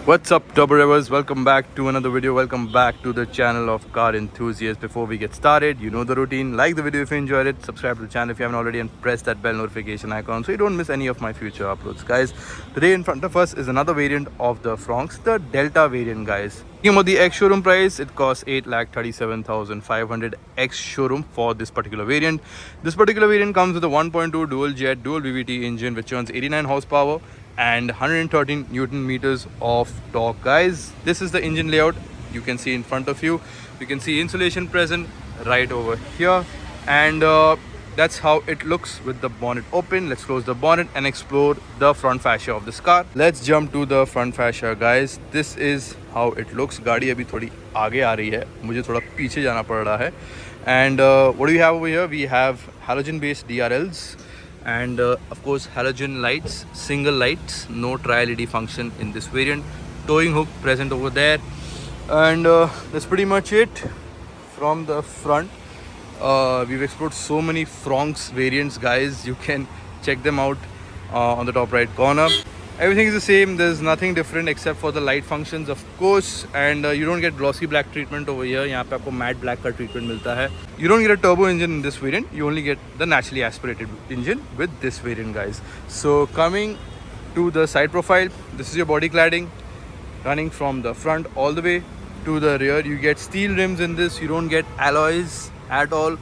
What's up, Turbo Revers? Welcome back to another video. Welcome back to the channel of Car Enthusiasts. Before we get started, you know the routine. Like the video if you enjoyed it, subscribe to the channel if you haven't already, and press that bell notification icon so you don't miss any of my future uploads, guys. Today in front of us is another variant of the Fronx, the Delta variant, guys. Talking about the ex-showroom price, it costs 8,37,500 ex-showroom for this particular variant. This particular variant comes with a 1.2 dual jet, dual VVT engine which runs 89 horsepower and 113 Newton meters of torque, guys. This is the engine layout you can see in front of you. You can see insulation present right over here, and that's how it looks with the bonnet open. Let's close the bonnet and explore the front fascia of this car. Let's jump to the front fascia, guys. This is how it looks. गाड़ी अभी थोड़ी आगे आ रही है, मुझे थोड़ा पीछे जाना पड़ रहा है. And what do we have over here? We have halogen based DRLs and of course halogen lights, single lights, no tri-LED function in this variant. Towing hook present over there, and that's pretty much it from the front. We've explored so many Fronx variants, guys. You can check them out on the top right corner. Everything is the same. There's nothing different except for the light functions, of course, and you don't get glossy black treatment over here. यहाँ पे आपको matte black का treatment मिलता है. You don't get a turbo engine in this variant. You only get the naturally aspirated engine with this variant, guys. So coming to the side profile, this is your body cladding running from the front all the way to the rear. You get steel rims in this. You don't get alloys at all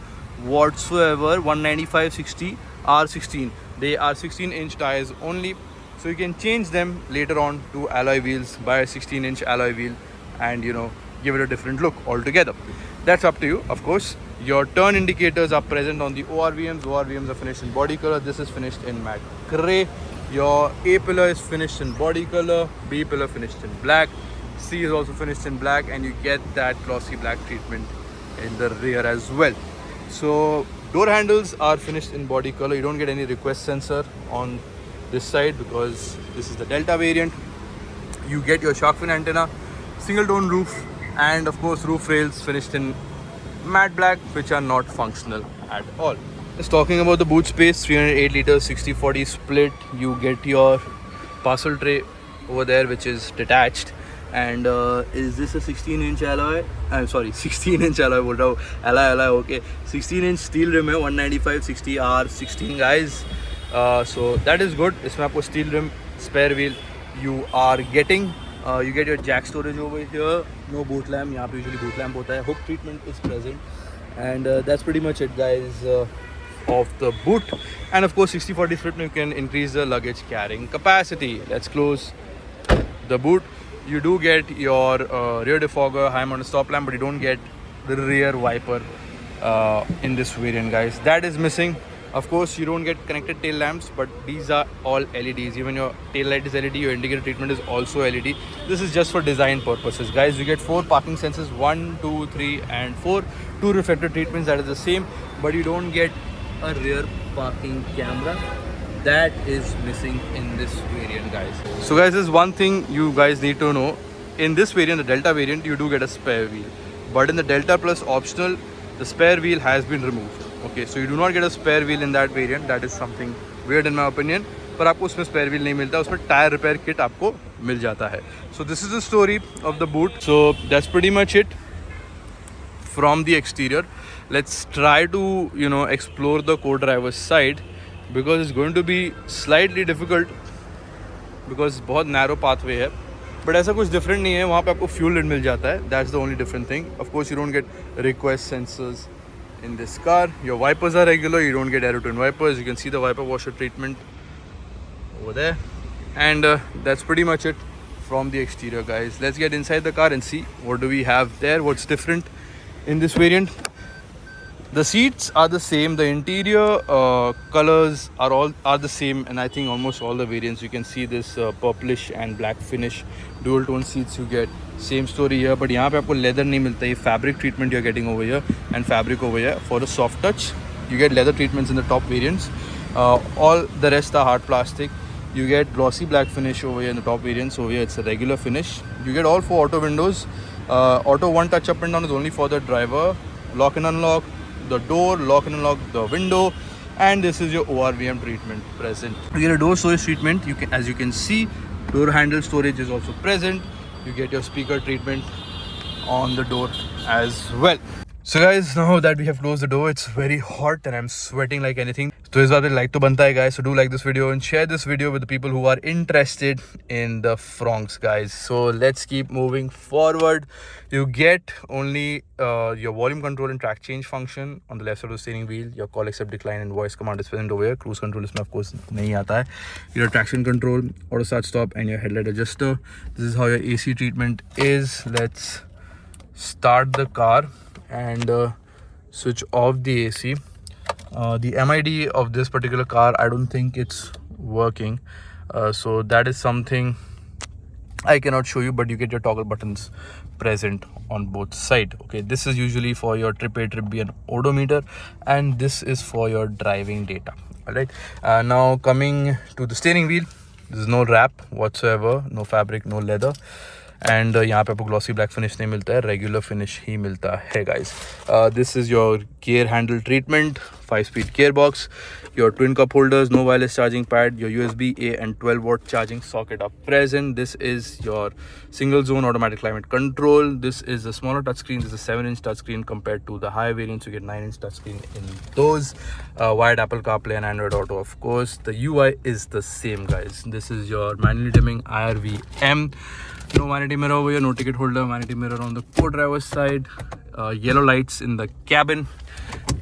whatsoever. 195/60 R16. They are 16-inch tires only. So you can change them later on to alloy wheels, buy a 16-inch alloy wheel, and give it a different look altogether. That's up to you, of course. Your turn indicators are present on the ORVMs. ORVMs are finished in body color. This is finished in matte grey. Your A pillar is finished in body color. B pillar finished in black. C is also finished in black, and you get that glossy black treatment in the rear as well. So door handles are finished in body color. You don't get any request sensor on this side because this is the Delta variant. You get your shark fin antenna, single tone roof, and of course roof rails finished in matte black, which are not functional at all. Just talking about the boot space, 308 liters 60/40 split. You get your parcel tray over there, which is detached. And is this a 16-inch alloy? I'm sorry, 16-inch alloy बोल रहा हूँ, alloy okay. 16-inch steel rim है, 195/60 R16, guys. So that is good. इसमें आपको steel rim, spare wheel you are getting. You get your jack storage over here. No boot lamp. यहाँ पे usually boot lamp होता है. Hook treatment is present, and that's pretty much it, guys, of the boot. And of course 60/40 split, you can increase the luggage carrying capacity. Let's close the boot. You do get your rear defogger, high mounted stop lamp, but you don't get the rear wiper in this variant, guys. That is missing. Of course, you don't get connected tail lamps, but these are all LEDs. Even your tail light is LED, your indicator treatment is also LED. This is just for design purposes, guys. You get 4 parking sensors, 1, 2, 3 and 4. 2 reflector treatments, that is the same, but you don't get a rear parking camera. That is missing in this variant, guys. So guys, there's one thing you guys need to know. In this variant, the Delta variant, you do get a spare wheel, but in the Delta Plus optional, the spare wheel has been removed. Okay, so you do not get a spare wheel in that variant. That is something weird in my opinion. पर आपको उसमें spare wheel नहीं मिलता, उसमें tire repair kit आपको मिल जाता है. So this is the story of the boot. So that's pretty much it from the exterior. Let's try to explore the co-driver's side, because it's going to be slightly difficult because बहुत narrow pathway है. But ऐसा कुछ different नहीं है, वहाँ पे आपको fuel lid मिल जाता है. That's the only different thing. Of course, you don't get request sensors in this car. Your wipers are regular. You don't get aerotin wipers. You can see the wiper washer treatment over there, and that's pretty much it from the exterior, guys. Let's get inside the car and see what do we have there, what's different in this variant. The seats are the same. The interior colors are the same, and I think almost all the variants. You can see this purplish and black finish, dual tone seats you get. Same story here, but यहाँ पे आपको leather नहीं मिलता. ये fabric treatment you're getting over here and fabric over here for a soft touch. You get leather treatments in the top variants. All the rest are hard plastic. You get glossy black finish over here in the top variants. Over here it's a regular finish. You get all 4 auto windows. Auto one touch up and down is only for the driver. Lock and unlock the door, lock and unlock the window, and this is your ORVM treatment present. You get a door storage treatment. As you can see, Door handle storage is also present. You get your speaker treatment on the door as well. So guys, now that we have closed the door, it's very hot and I'm sweating like anything. So इस बार like तो बनता है guys. So do like this video and share this video with the people who are interested in the Fronx guys. So let's keep moving forward. You get only your volume control and track change function on the left side of the steering wheel. Your call accept decline and voice command is present over here. Cruise control इसमें of course नहीं आता है. Your traction control, auto start stop and your headlight adjuster. This is how your AC treatment is. Let's start the car and switch off the AC. The MID of this particular car, I don't think it's working, so that is something I cannot show you, but you get your toggle buttons present on both sides. Okay, this is usually for your trip A, trip B and odometer, and this is for your driving data. All right, now coming to the steering wheel, there's no wrap whatsoever, no fabric, no leather. And यहाँ पे आपको glossy black finish नहीं मिलता है, regular finish ही मिलता है guys. This is your gear handle treatment, 5-speed gear box, your twin cup holders, no wireless charging pad, your USB A and 12-watt charging socket are present. This is your single zone automatic climate control. This is a smaller touchscreen. This is a 7-inch touchscreen compared to the higher variants. You get 9-inch touchscreen in those. Wired Apple CarPlay and Android Auto, of course. The UI is the same guys. This is your manually dimming IRVM. No vanity mirror over here, no ticket holder, vanity mirror on the co-driver's side, yellow lights in the cabin.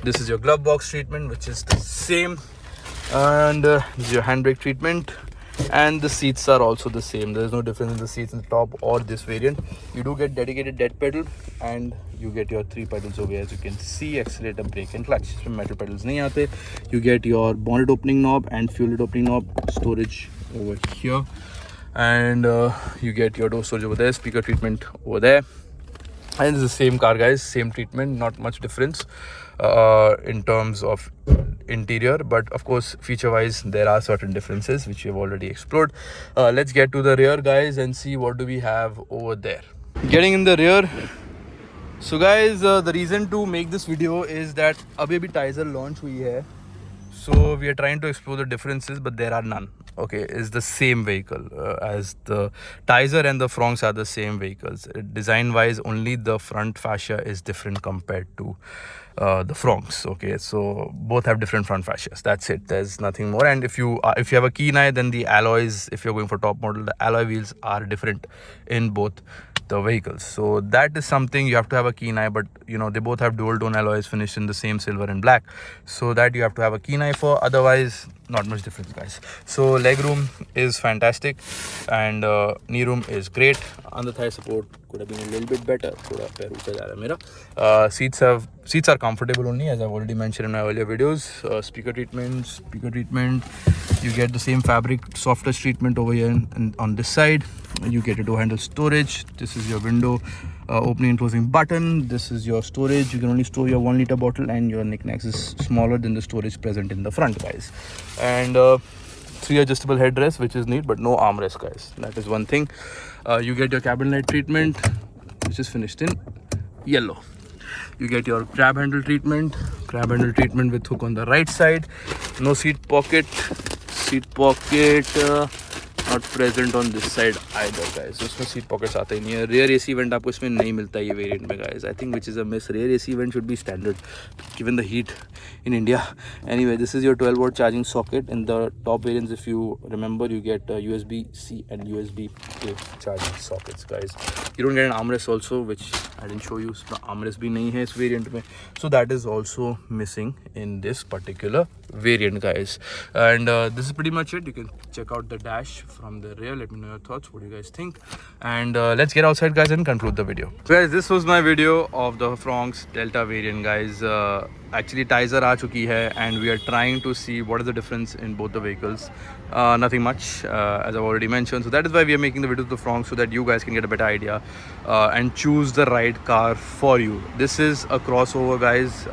This is your glove box treatment, which is the same, and this is your handbrake treatment, and the seats are also the same. There is no difference in the seats in the top or this variant. You do get dedicated dead pedal, and you get your 3 pedals over here, as you can see: accelerator, brake and clutch. Some metal pedals nahi aate. You get your bonnet opening knob and fuel lid opening knob, storage over here. And you get your door storage over there, speaker treatment over there, and it's the same car guys, same treatment, not much difference in terms of interior, but of course feature wise there are certain differences which we have already explored. Let's get to the rear guys and see what do we have over there. Getting in the rear, so guys, the reason to make this video is that abhi Tizer launch hui hai, so we are trying to explore the differences, but there are none. Okay, it's the same vehicle as the Tizer and the Fronx are the same vehicles. Design wise, only the front fascia is different compared to the Fronx. Okay, so both have different front fascias. That's it. There's nothing more. And if you have a Kenai, then the alloys, if you're going for top model, the alloy wheels are different in both the vehicles. So that is something you have to have a Kenai, but you know they both have dual tone alloys finished in the same silver and black, so that you have to have a Kenai for. Otherwise, not much difference guys. So legroom is fantastic and knee room is great. Under thigh support could have been a little bit better. Seats are comfortable only, as I've already mentioned in my earlier videos. Speaker treatment, you get the same fabric soft touch treatment over here, and on this side you get a door handle storage. This is your window opening and closing button. This is your storage. You can only store your 1-liter bottle, and your knickknacks is smaller than the storage present in the front guys. And 3 adjustable headrests, which is neat, but no armrest guys. That is one thing. You get your cabin light treatment, which is finished in yellow. You get your grab handle treatment with hook on the right side. No seat pocket, not present on this side either guys. So इसमें seat pockets आते ही नहीं है. Rear AC vent आपको इसमें नहीं मिलता ये variant में guys. I think which is a miss. Rear AC vent should be standard given the heat in India. Anyway, this is your 12-watt charging socket. In the top variants, if you remember, you get USB-C and USB-A charging sockets guys. You don't get an armrest also, which I didn't show you. इसमें armrest भी नहीं है इस variant में. So that is also missing in this particular variant guys. And this is pretty much it. You can check out the dash from the rear. Let me know your thoughts. What do you guys think? And let's get outside guys and conclude the video. So guys, this was my video of the Fronx Delta variant guys. Actually Tizer aa chuki hai, and we are trying to see what is the difference in both the vehicles. Nothing much, as I've already mentioned. So that is why we are making the video of the Fronx, so that you guys can get a better idea and choose the right car for you. This is a crossover guys.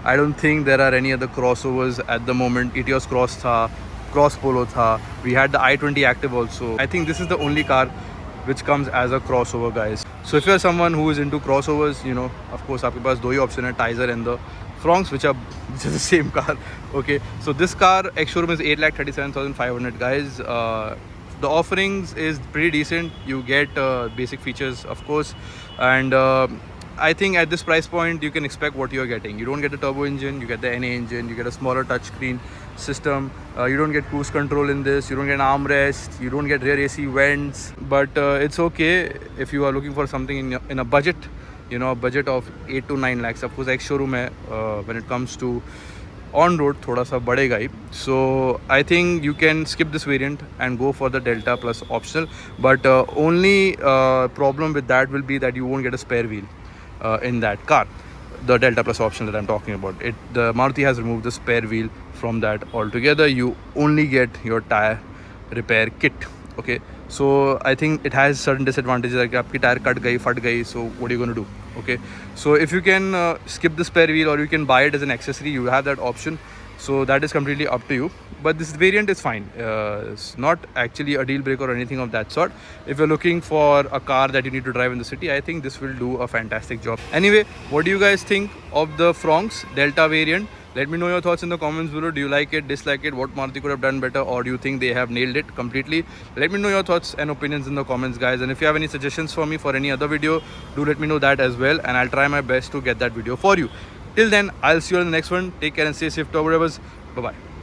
I don't think there are any other crossovers at the moment. Etios Cross tha, Cross Polo tha. We had the i20 Active also. I think this is the only car which comes as a crossover guys. So if you are someone who is into crossovers, you know, of course आपके पास दो ही option है, Tizer and the Fronx, which is the same car. Okay, so this car ex showroom is 8,37,500 guys. the offerings is pretty decent. You get basic features, of course, and I think at this price point you can expect what you're getting. You don't get a turbo engine, you get the NA engine, you get a smaller touchscreen system. You don't get cruise control in this, you don't get an armrest, you don't get rear AC vents, but it's okay if you are looking for something in a budget, you know, a budget of 8 to 9 lakhs. Of course एक showroom है when it comes to on road थोड़ा सा बढ़ेगा ही. So I think you can skip this variant and go for the Delta Plus optional, but only problem with that will be that you won't get a spare wheel in that car, the Delta Plus option that I'm talking about. The Maruti has removed the spare wheel from that altogether. You only get your tire repair kit. Okay, so I think it has certain disadvantages, like आपकी tire cut गई फट गई, so what are you going to do? Okay, so if you can skip the spare wheel or you can buy it as an accessory, you have that option. So that is completely up to you, but this variant is fine. It's not actually a deal breaker or anything of that sort. If you're looking for a car that you need to drive in the city, I think this will do a fantastic job. Anyway, what do you guys think of the Fronx Delta variant? Let me know your thoughts in the comments below. Do you like it, dislike it, what Maruti could have done better, or do you think they have nailed it completely? Let me know your thoughts and opinions in the comments, guys. And if you have any suggestions for me for any other video, do let me know that as well, and I'll try my best to get that video for you. Till then, I'll see you in the next one. Take care and stay safe to our drivers. Bye-bye.